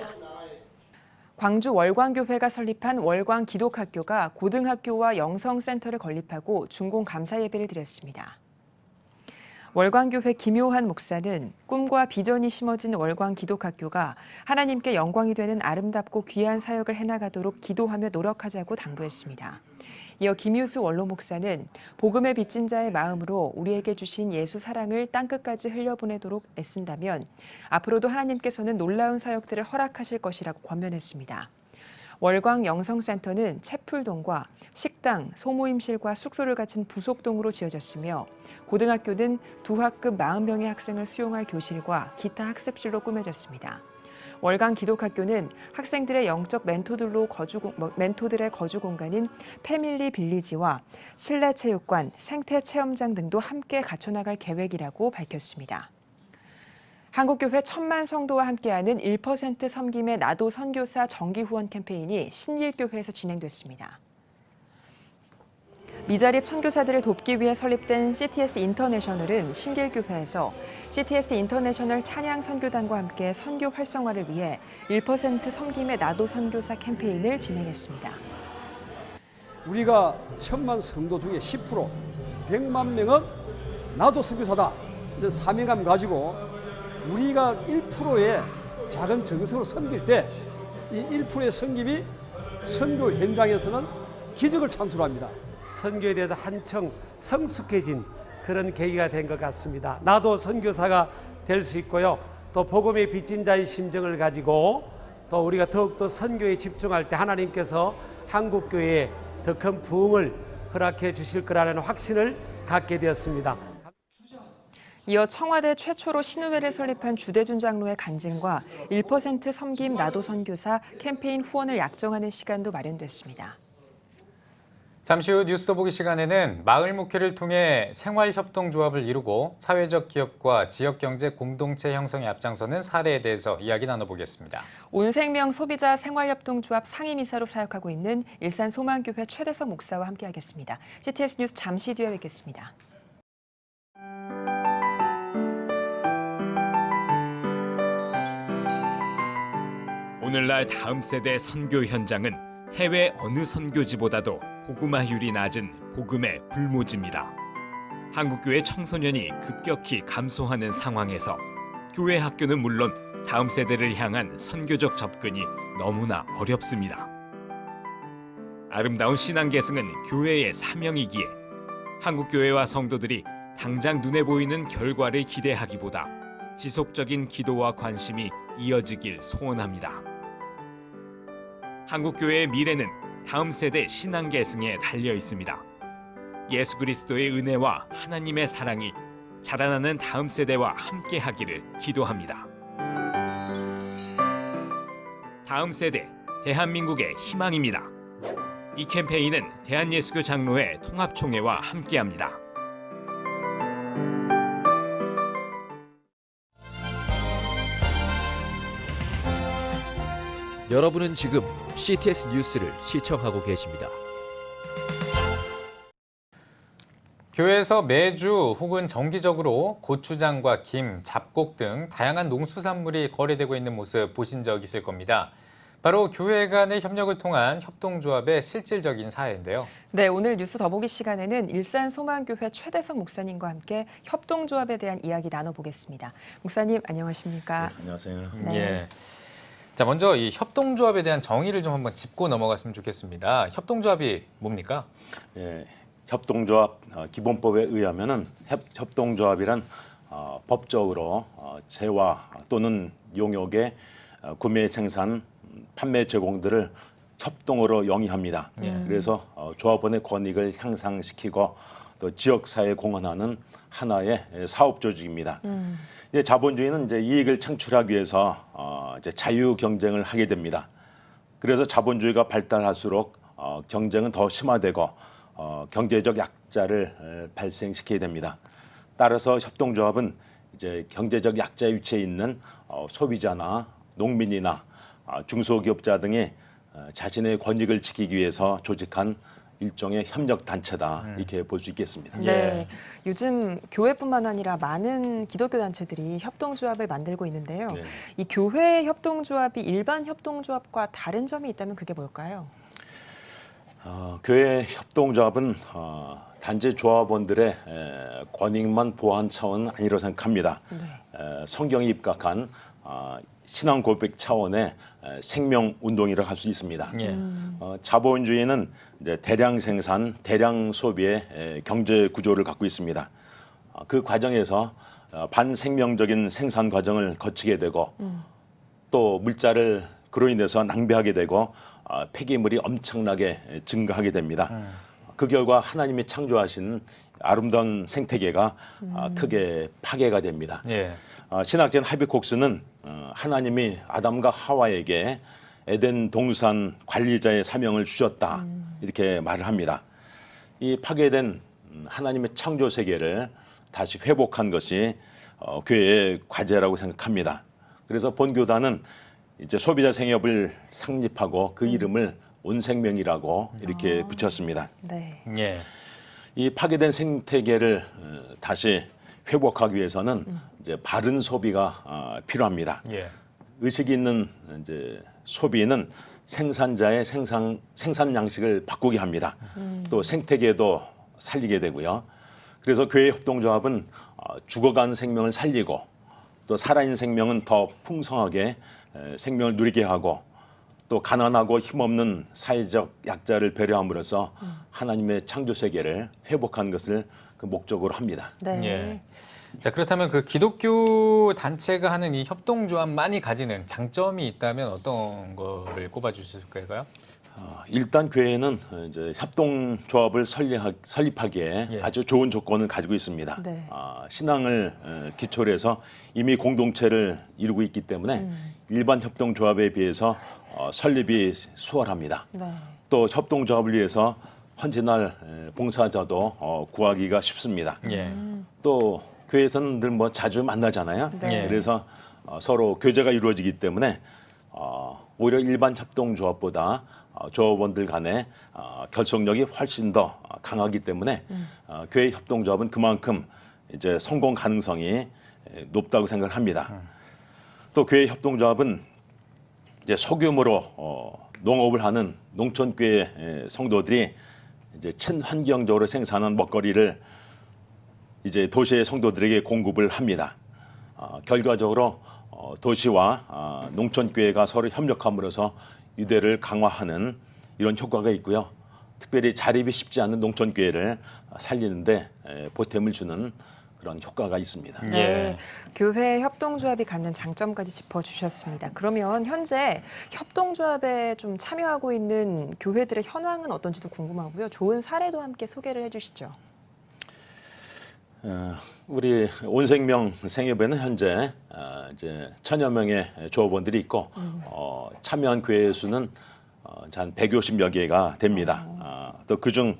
광주 월광교회가 설립한 월광기독학교가 고등학교와 영성센터를 건립하고 준공 감사 예배를 드렸습니다. 월광교회 김효한 목사는 꿈과 비전이 심어진 월광기독학교가 하나님께 영광이 되는 아름답고 귀한 사역을 해나가도록 기도하며 노력하자고 당부했습니다. 이어 김유수 원로 목사는 복음의 빚진 자의 마음으로 우리에게 주신 예수 사랑을 땅끝까지 흘려보내도록 애쓴다면 앞으로도 하나님께서는 놀라운 사역들을 허락하실 것이라고 권면했습니다. 월광 영성센터는 채풀동과 식당, 소모임실과 숙소를 갖춘 부속동으로 지어졌으며 고등학교는 두 학급 40명의 학생을 수용할 교실과 기타 학습실로 꾸며졌습니다. 월광 기독학교는 학생들의 영적 멘토들의 거주 공간인 패밀리 빌리지와 실내 체육관, 생태 체험장 등도 함께 갖춰나갈 계획이라고 밝혔습니다. 한국교회 1000만 성도와 함께하는 1% 섬김의 나도 선교사 정기 후원 캠페인이 신일교회에서 진행됐습니다. 미자립 선교사들을 돕기 위해 설립된 CTS 인터내셔널은 신길교회에서 CTS 인터내셔널 찬양 선교단과 함께 선교 활성화를 위해 1% 섬김의 나도 선교사 캠페인을 진행했습니다. 우리가 1000만 성도 중에 10%, 100만 명은 나도 선교사다 이런 사명감 가지고 우리가 1%의 작은 정성으로 섬길 때 이 1%의 섬김이 선교 현장에서는 기적을 창출합니다. 선교에 대해서 한층 성숙해진 그런 계기가 된 것 같습니다. 나도 선교사가 될 수 있고요. 또 복음의 빚진 자의 심정을 가지고 또 우리가 더욱더 선교에 집중할 때 하나님께서 한국교회에 더 큰 부흥을 허락해 주실 거라는 확신을 갖게 되었습니다. 이어 청와대 최초로 신우회를 설립한 주대준 장로의 간증과 1% 섬김 나도 선교사 캠페인 후원을 약정하는 시간도 마련됐습니다. 잠시 후 뉴스 더 보기 시간에는 마을 목회를 통해 생활협동조합을 이루고 사회적 기업과 지역경제 공동체 형성에 앞장서는 사례에 대해서 이야기 나눠보겠습니다. 온생명 소비자 생활협동조합 상임이사로 사역하고 있는 일산 소망교회 최대석 목사와 함께하겠습니다. CTS 뉴스 잠시 뒤에 뵙겠습니다. 오늘날 다음 세대 선교 현장은 해외 어느 선교지보다도 복음화율이 낮은 복음의 불모지입니다. 한국교회 청소년이 급격히 감소하는 상황에서 교회 학교는 물론 다음 세대를 향한 선교적 접근이 너무나 어렵습니다. 아름다운 신앙 계승은 교회의 사명이기에 한국교회와 성도들이 당장 눈에 보이는 결과를 기대하기보다 지속적인 기도와 관심이 이어지길 소원합니다. 한국교회의 미래는 다음 세대 신앙 계승에 달려 있습니다. 예수 그리스도의 은혜와 하나님의 사랑이 자라나는 다음 세대와 함께하기를 기도합니다. 다음 세대, 대한민국의 희망입니다. 이 캠페인은 대한예수교 장로회 통합총회와 함께합니다. 여러분은 지금 CTS 뉴스를 시청하고 계십니다. 교회에서 매주 혹은 정기적으로 고추장과 김, 잡곡 등 다양한 농수산물이 거래되고 있는 모습 보신 적 있을 겁니다. 바로 교회 간의 협력을 통한 협동조합의 실질적인 사례인데요. 네, 오늘 뉴스 더보기 시간에는 일산 소망교회 최대석 목사님과 함께 협동조합에 대한 이야기 나눠보겠습니다. 목사님 안녕하십니까? 네, 안녕하세요. 네. 예. 자, 먼저 이 협동조합에 대한 정의를 좀 한번 짚고 넘어갔으면 좋겠습니다. 협동조합이 뭡니까? 예, 협동조합 기본법에 의하면은 협동조합이란 법적으로 재화 또는 용역의 구매, 생산, 판매, 제공들을 협동으로 영위합니다. 그래서 조합원의 권익을 향상시키고 또 지역사회에 공헌하는 하나의 사업 조직입니다. 자본주의는 이제 이익을 창출하기 위해서 이제 자유 경쟁을 하게 됩니다. 그래서 자본주의가 발달할수록 경쟁은 더 심화되고 경제적 약자를 발생시키게 됩니다. 따라서 협동조합은 이제 경제적 약자의 위치에 있는 소비자나 농민이나 중소기업자 등이 자신의 권익을 지키기 위해서 조직한 일종의 협력 단체다 이렇게 볼 수 있겠습니다. 네, 요즘 교회뿐만 아니라 많은 기독교 단체들이 협동조합을 만들고 있는데요. 네. 이 교회 협동조합이 일반 협동조합과 다른 점이 있다면 그게 뭘까요? 교회 협동조합은 단지 조합원들의 권익만 보호한 차원은 아니라고 생각합니다. 네. 성경에 입각한 신앙 고백 차원의 생명 운동이라고 할 수 있습니다. 자본주의는 이제 대량 생산, 대량 소비의 경제 구조를 갖고 있습니다. 그 과정에서 반생명적인 생산 과정을 거치게 되고 또 물자를 그로 인해서 낭비하게 되고 폐기물이 엄청나게 증가하게 됩니다. 그 결과 하나님이 창조하신 아름다운 생태계가 크게 파괴가 됩니다. 예. 신학자인 하비콕스는 하나님이 아담과 하와에게 에덴 동산 관리자의 사명을 주셨다 이렇게 말을 합니다. 이 파괴된 하나님의 창조 세계를 다시 회복한 것이 교회의 과제라고 생각합니다. 그래서 본교단은 이제 소비자 생협을 창립하고 그 이름을 온생명이라고 이렇게 붙였습니다. 네. 예. 이 파괴된 생태계를 다시 회복하기 위해서는 이제 바른 소비가 필요합니다. 예. 의식이 있는 이제 소비는 생산자의 생산 양식을 바꾸게 합니다. 또 생태계도 살리게 되고요. 그래서 교회 협동조합은 죽어간 생명을 살리고 또 살아있는 생명은 더 풍성하게 생명을 누리게 하고 또 가난하고 힘없는 사회적 약자를 배려함으로써 하나님의 창조 세계를 회복하는 것을 그 목적으로 합니다. 네. 예. 자, 그렇다면 그 기독교 단체가 하는 이 협동조합만이 가지는 장점이 있다면 어떤 거를 꼽아주실까요? 일단 교회는 이제 협동조합을 설립하기에 예. 아주 좋은 조건을 가지고 있습니다. 네. 신앙을 기초로 해서 이미 공동체를 이루고 있기 때문에 일반 협동조합에 비해서 설립이 수월합니다. 네. 또 협동조합을 위해서 헌신할 봉사자도 구하기가 쉽습니다. 예. 또 교회에서는 늘 뭐 자주 만나잖아요. 네. 그래서 서로 교제가 이루어지기 때문에 오히려 일반 협동조합보다 조합원들 간의 결속력이 훨씬 더 강하기 때문에 교회 협동조합은 그만큼 이제 성공 가능성이 높다고 생각을 합니다. 또 교회 협동조합은 이제 소규모로 농업을 하는 농촌교회 성도들이 이제 친환경적으로 생산한 먹거리를 이제 도시의 성도들에게 공급을 합니다. 결과적으로 도시와 농촌교회가 서로 협력함으로써 유대를 강화하는 이런 효과가 있고요. 특별히 자립이 쉽지 않은 농촌교회를 살리는데 보탬을 주는 그런 효과가 있습니다. 네. 교회 협동조합이 갖는 장점까지 짚어주셨습니다. 그러면 현재 협동조합에 좀 참여하고 있는 교회들의 현황은 어떤지도 궁금하고요. 좋은 사례도 함께 소개를 해주시죠. 우리 온생명 생협에는 현재 이제 1000여 명의 조합원들이 있고 참여한 교회 수는 한 150여 개가 됩니다. 또 그중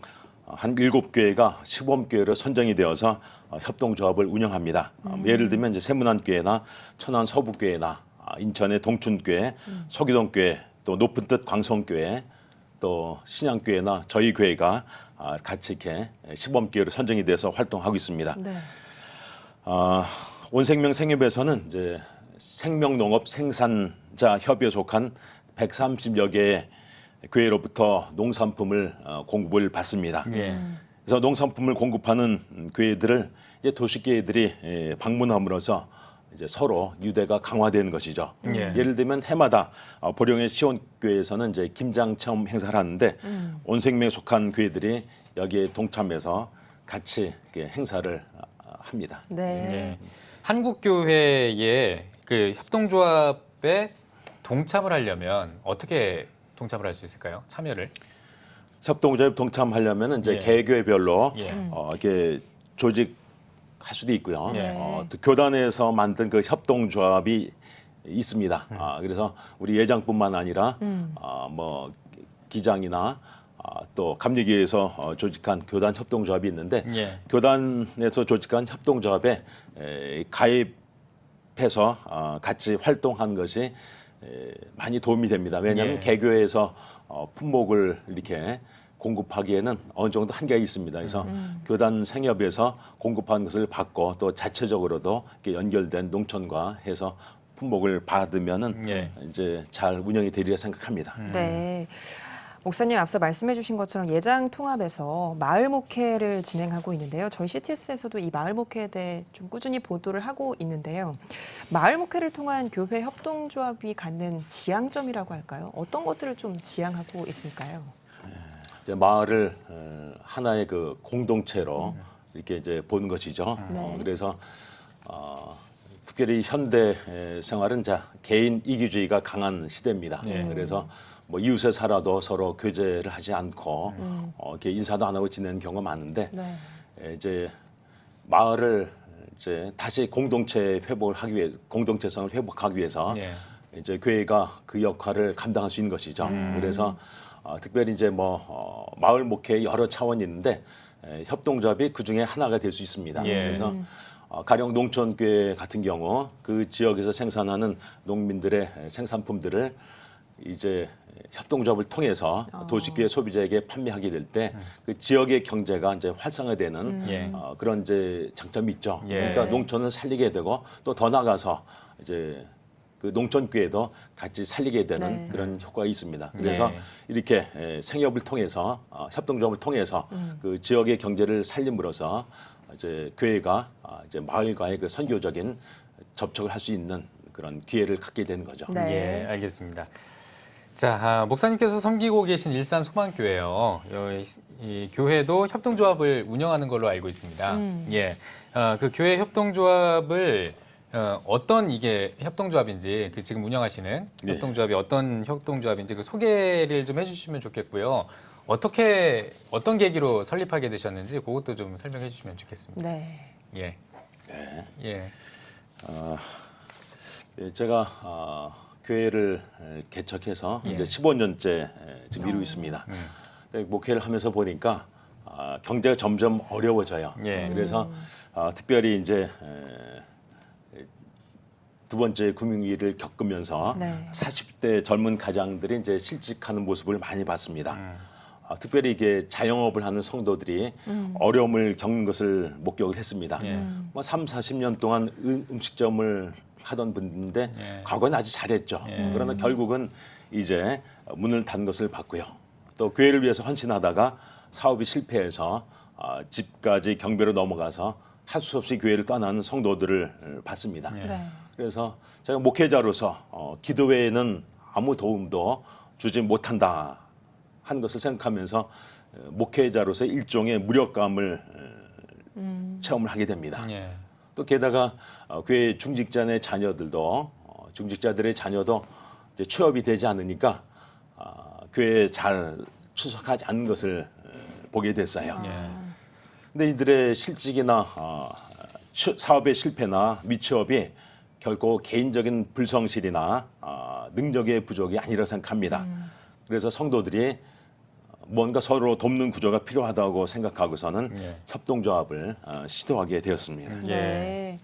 한 7교회가 시범교회로 선정이 되어서 협동조합을 운영합니다. 예를 들면 이제 세문안교회나 천안 서북교회나 인천의 동춘교회, 서기동교회, 또 높은 뜻 광성교회, 또 신양교회나 저희 교회가 같이 이렇게 시범교회로 선정이 돼서 활동하고 있습니다. 네. 온생명 생협에서는 이제 생명농업 생산자 협의에 속한 130여 개의 교회로부터 농산품을 공급을 받습니다. 예. 그래서 농산품을 공급하는 교회들을 이제 도시교회들이 방문함으로써 이제 서로 유대가 강화되는 것이죠. 예. 예를 들면 해마다 보령의 시온교회에서는 이제 김장 체험 행사를 하는데 온생명에 속한 교회들이 여기에 동참해서 같이 이렇게 행사를 합니다. 네. 예. 한국교회의 그 협동조합에 동참을 하려면 어떻게 동참을 할 수 있을까요? 참여를? 협동조합에 동참하려면 이제 예. 개교회별로 예. 이렇게 조직할 수도 있고요. 네. 또 교단에서 만든 그 협동조합이 있습니다. 그래서 우리 예장뿐만 아니라 뭐 기장이나 또 감리교회에서 조직한 교단 협동조합이 있는데 예. 교단에서 조직한 협동조합에 가입해서 같이 활동하는 것이 많이 도움이 됩니다. 왜냐하면 예. 개교회에서 품목을 이렇게 공급하기에는 어느 정도 한계가 있습니다. 그래서 교단 생협에서 공급하는 것을 받고 또 자체적으로도 이렇게 연결된 농촌과 해서 품목을 받으면은 예. 이제 잘 운영이 되리라 생각합니다. 네. 목사님 앞서 말씀해 주신 것처럼 예장 통합에서 마을 목회를 진행하고 있는데요. 저희 CTS에서도 이 마을 목회에 대해 좀 꾸준히 보도를 하고 있는데요. 마을 목회를 통한 교회 협동조합이 갖는 지향점이라고 할까요? 어떤 것들을 좀 지향하고 있을까요? 이제 마을을 하나의 그 공동체로 이렇게 이제 보는 것이죠. 네. 그래서 특별히 현대 생활은 개인 이기주의가 강한 시대입니다. 그래서 뭐 이웃에 살아도 서로 교제를 하지 않고 이렇게 인사도 안 하고 지내는 경우가 많은데 이제 마을을 이제 다시 공동체 회복을 하기 위해 공동체성을 회복하기 위해서 이제 교회가 그 역할을 감당할 수 있는 것이죠. 그래서 특별히 이제 뭐 마을 목회의 여러 차원이 있는데 협동조합이 그 중에 하나가 될 수 있습니다. 그래서 가령 농촌교회 같은 경우 그 지역에서 생산하는 농민들의 생산품들을 이제 협동조합을 통해서 도시교회 소비자에게 판매하게 될 때 그 지역의 경제가 이제 활성화되는 그런 이제 장점이 있죠. 그러니까 농촌을 살리게 되고 또 더 나가서 이제 그 농촌교회도 같이 살리게 되는 그런 효과가 있습니다. 그래서 이렇게 생협을 통해서 협동조합을 통해서 그 지역의 경제를 살림으로써 이제 교회가 이제 마을과의 그 선교적인 접촉을 할 수 있는 그런 기회를 갖게 되는 거죠. 예, 알겠습니다. 자, 목사님께서 섬기고 계신 일산 소망교회요. 이 교회도 협동조합을 운영하는 걸로 알고 있습니다. 예, 그 교회 협동조합을 어떤 이게 협동조합인지 그 지금 운영하시는 협동조합이 어떤 협동조합인지 그 소개를 좀 해주시면 좋겠고요. 어떤 계기로 설립하게 되셨는지 그것도 좀 설명해 주시면 좋겠습니다. 네. 예. 네. 예. 제가 교회를 개척해서 이제 15년째 지금 이루고 있습니다. 목회를 하면서 보니까 경제가 점점 어려워져요. 그래서 특별히 이제 두 번째 금융위기를 겪으면서 40대 젊은 가장들이 이제 실직하는 모습을 많이 봤습니다. 특별히 이게 자영업을 하는 성도들이 어려움을 겪는 것을 목격을 했습니다. 뭐 3, 40년 동안 음식점을 하던 분인데 과거는 아주 잘했죠. 그러나 결국은 이제 문을 닫은 것을 봤고요. 또 교회를 위해서 헌신하다가 사업이 실패해서 집까지 경배로 넘어가서 할 수 없이 교회를 떠나는 성도들을 봤습니다. 그래서 제가 목회자로서 기도 외에는 아무 도움도 주지 못한다 하는 것을 생각하면서 목회자로서 일종의 무력감을 체험을 하게 됩니다. 또 게다가 교회 중직자의 자녀들도 중직자들의 자녀도 이제 취업이 되지 않으니까 교회에 잘 추석하지 않는 것을 보게 됐어요. 근데 이들의 실직이나 사업의 실패나 미취업이 결코 개인적인 불성실이나 능력의 부족이 아니라 생각합니다. 그래서 성도들이 뭔가 서로 돕는 구조가 필요하다고 생각하고서는 협동조합을 시도하게 되었습니다. 네.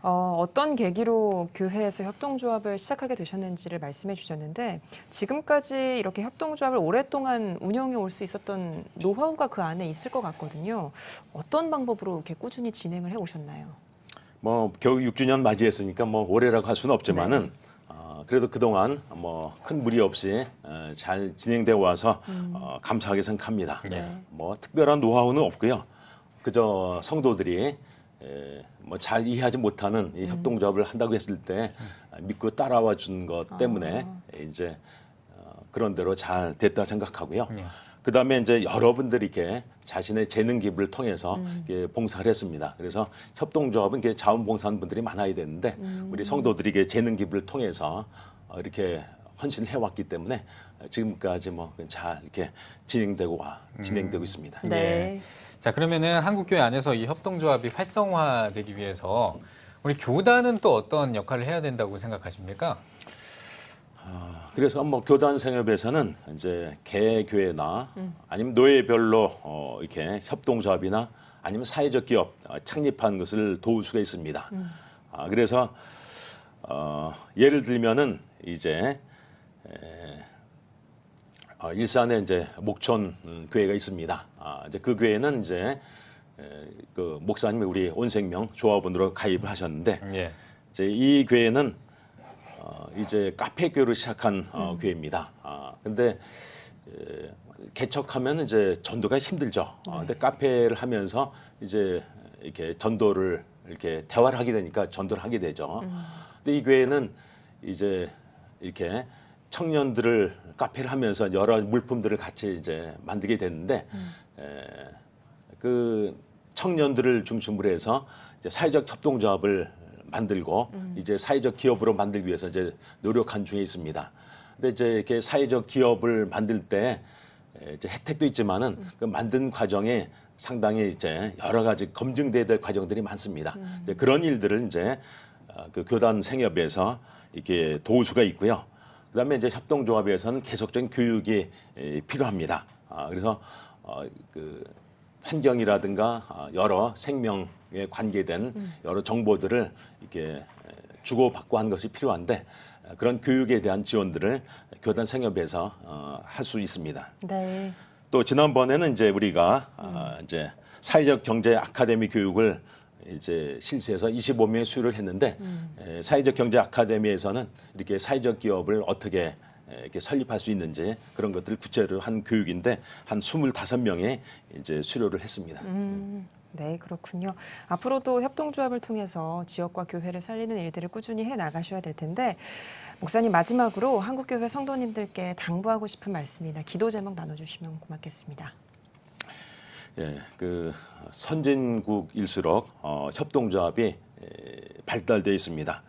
어떤 계기로 교회에서 협동조합을 시작하게 되셨는지를 말씀해 주셨는데 지금까지 이렇게 협동조합을 오랫동안 운영해 올 수 있었던 노하우가 그 안에 있을 것 같거든요. 어떤 방법으로 이렇게 꾸준히 진행을 해 오셨나요? 뭐 겨우 6주년 맞이했으니까 뭐 올해라고 할 수는 없지만은 그래도 그동안 뭐 큰 무리 없이 잘 진행되어 와서 감사하게 생각합니다. 뭐 특별한 노하우는 없고요. 그저 성도들이 뭐 잘 이해하지 못하는 이 협동조합을 한다고 했을 때 믿고 따라와 준 것 때문에 이제 그런 대로 잘 됐다 생각하고요. 그다음에 이제 여러분들이 이렇게 자신의 재능 기부를 통해서 봉사를 했습니다. 그래서 협동조합은 이렇게 자원봉사하는 분들이 많아야 되는데 우리 성도들이 이렇게 재능 기부를 통해서 이렇게 헌신해 왔기 때문에 지금까지 뭐 잘 이렇게 진행되고 있습니다. 네. 자, 그러면은 한국교회 안에서 이 협동조합이 활성화되기 위해서 우리 교단은 또 어떤 역할을 해야 된다고 생각하십니까? 그래서 뭐 교단 생협에서는 이제 개교회나 아니면 노예별로 이렇게 협동조합이나 아니면 사회적 기업 창립한 것을 도울 수가 있습니다. 그래서 예를 들면은 이제 일산에 이제 목촌 교회가 있습니다. 이제 그 교회는 이제 그 목사님이 우리 온생명 조합원으로 가입을 하셨는데 이제 이 교회는 이제 카페 교회로 시작한 교회입니다. 근데 개척하면 이제 전도가 힘들죠. 근데 카페를 하면서 이제 이렇게 전도를 이렇게 대화를 하게 되니까 전도를 하게 되죠. 근데 이 교회는 이제 이렇게 청년들을 카페를 하면서 여러 물품들을 같이 이제 만들게 됐는데 그 청년들을 중심으로 해서 이제 사회적 협동조합을 만들고 이제 사회적 기업으로 만들기 위해서 이제 노력한 중에 있습니다. 근데 이제 이렇게 사회적 기업을 만들 때 이제 혜택도 있지만은 그 만든 과정에 상당히 이제 여러 가지 검증돼야 될 과정들이 많습니다. 이제 그런 일들을 이제 그 교단 생협에서 이렇게 도울 수가 있고요. 그다음에 이제 협동조합에서는 계속적인 교육이 필요합니다. 그래서 그 환경이라든가 여러 생명에 관계된 여러 정보들을 이렇게 주고받고 하는 것이 필요한데 그런 교육에 대한 지원들을 교단 생협에서 할 수 있습니다. 네. 또 지난번에는 이제 우리가 이제 사회적 경제 아카데미 교육을 이제 실시해서 25명의 수료를 했는데 사회적 경제 아카데미에서는 이렇게 사회적 기업을 어떻게 이렇게 설립할 수 있는지 그런 것들을 구체로 한 교육인데 한 25명이 이제 수료를 했습니다. 네, 그렇군요. 앞으로도 협동조합을 통해서 지역과 교회를 살리는 일들을 꾸준히 해 나가셔야 될 텐데 목사님 마지막으로 한국교회 성도님들께 당부하고 싶은 말씀이나 기도 제목 나눠주시면 고맙겠습니다. 예, 그 선진국일수록 협동조합이 발달되어 있습니다.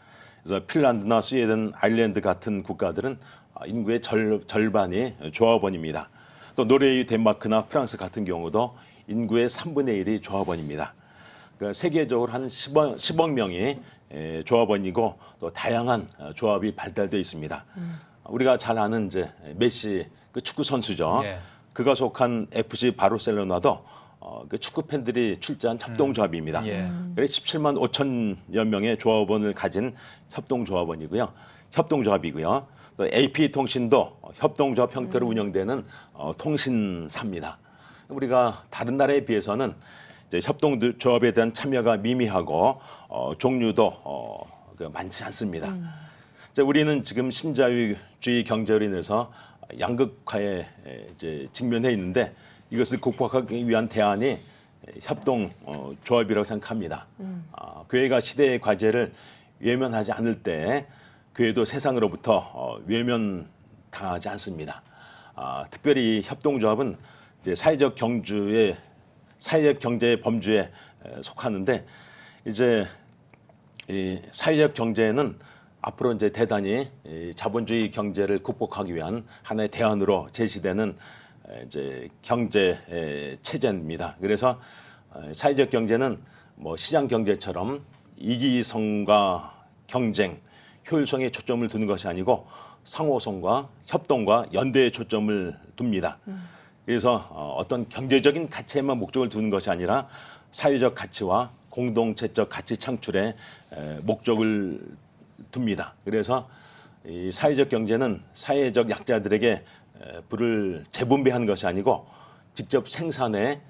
그래서 핀란드나 스웨덴, 아일랜드 같은 국가들은 인구의 절반이 조합원입니다. 또 노르웨이, 덴마크나 프랑스 같은 경우도 인구의 3분의 1이 조합원입니다. 그러니까 세계적으로 한 10억 명이 조합원이고 또 다양한 조합이 발달되어 있습니다. 우리가 잘 아는 이제 메시 그 축구 선수죠. 예. 그가 속한 FC 바르셀로나도 그 축구 팬들이 출자한 협동조합입니다. 그래서 17만 5천여 명의 조합원을 가진 협동조합원이고요. 협동조합이고요. 또 AP통신도 협동조합 형태로 운영되는 통신사입니다. 우리가 다른 나라에 비해서는 이제 협동조합에 대한 참여가 미미하고 종류도 많지 않습니다. 우리는 지금 신자유주의 경제로 인해서 양극화에 이제 직면해 있는데 이것을 극복하기 위한 대안이 협동조합이라고 생각합니다. 교회가 시대의 과제를 외면하지 않을 때 교회도 세상으로부터 외면당하지 않습니다. 특별히 이 협동조합은 이제 사회적 경제의 범주에 속하는데 이제 이 사회적 경제는 앞으로 이제 대단히 이 자본주의 경제를 극복하기 위한 하나의 대안으로 제시되는 이제 경제 체제입니다. 그래서 사회적 경제는 뭐 시장 경제처럼 이기성과 경쟁, 효율성에 초점을 두는 것이 아니고 상호성과 협동과 연대에 초점을 둡니다. 그래서 어떤 경제적인 가치에만 목적을 두는 것이 아니라 사회적 가치와 공동체적 가치 창출에 목적을 둡니다. 그래서 이 사회적 경제는 사회적 약자들에게 부를 재분배하는 것이 아니고 직접 생산에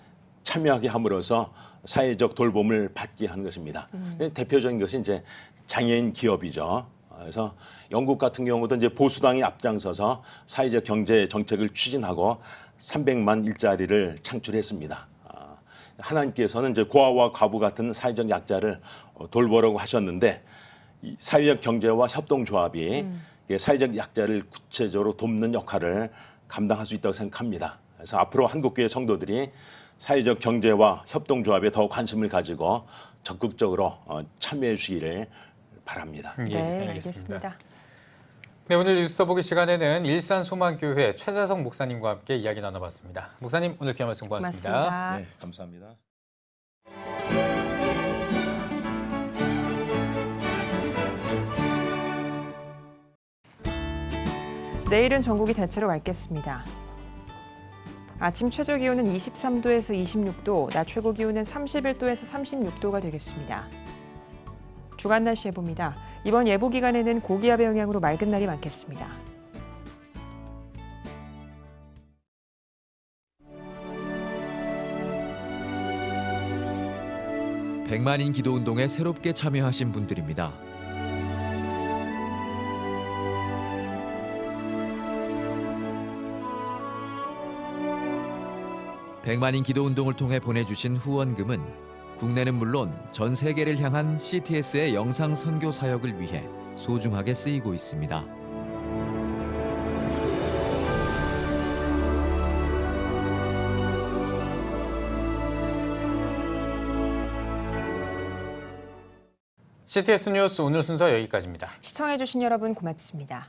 참여하게 함으로써 사회적 돌봄을 받게 하는 것입니다. 대표적인 것이 이제 장애인 기업이죠. 그래서 영국 같은 경우도 이제 보수당이 앞장서서 사회적 경제 정책을 추진하고 300만 일자리를 창출했습니다. 하나님께서는 이제 고아와 과부 같은 사회적 약자를 돌보라고 하셨는데 이 사회적 경제와 협동조합이 사회적 약자를 구체적으로 돕는 역할을 감당할 수 있다고 생각합니다. 그래서 앞으로 한국교회 성도들이 사회적 경제와 협동조합에 더 관심을 가지고 적극적으로 참여해 주시기를 바랍니다. 네, 알겠습니다. 네, 오늘 뉴스 더보기 시간에는 일산소망교회 최다성 목사님과 함께 이야기 나눠봤습니다. 목사님, 오늘 귀한 말씀 고맙습니다. 네, 감사합니다. 내일은 전국이 대체로 맑겠습니다. 아침 최저 기온은 23도에서 26도, 낮 최고 기온은 31도에서 36도가 되겠습니다. 주간 날씨 예보입니다. 이번 예보 기간에는 고기압의 영향으로 맑은 날이 많겠습니다. 백만인 기도운동에 새롭게 참여하신 분들입니다. 백만인 기도운동을 통해 보내주신 후원금은 국내는 물론 전 세계를 향한 CTS의 영상 선교 사역을 위해 소중하게 쓰이고 있습니다. CTS 뉴스 오늘 순서 여기까지입니다. 시청해주신 여러분 고맙습니다.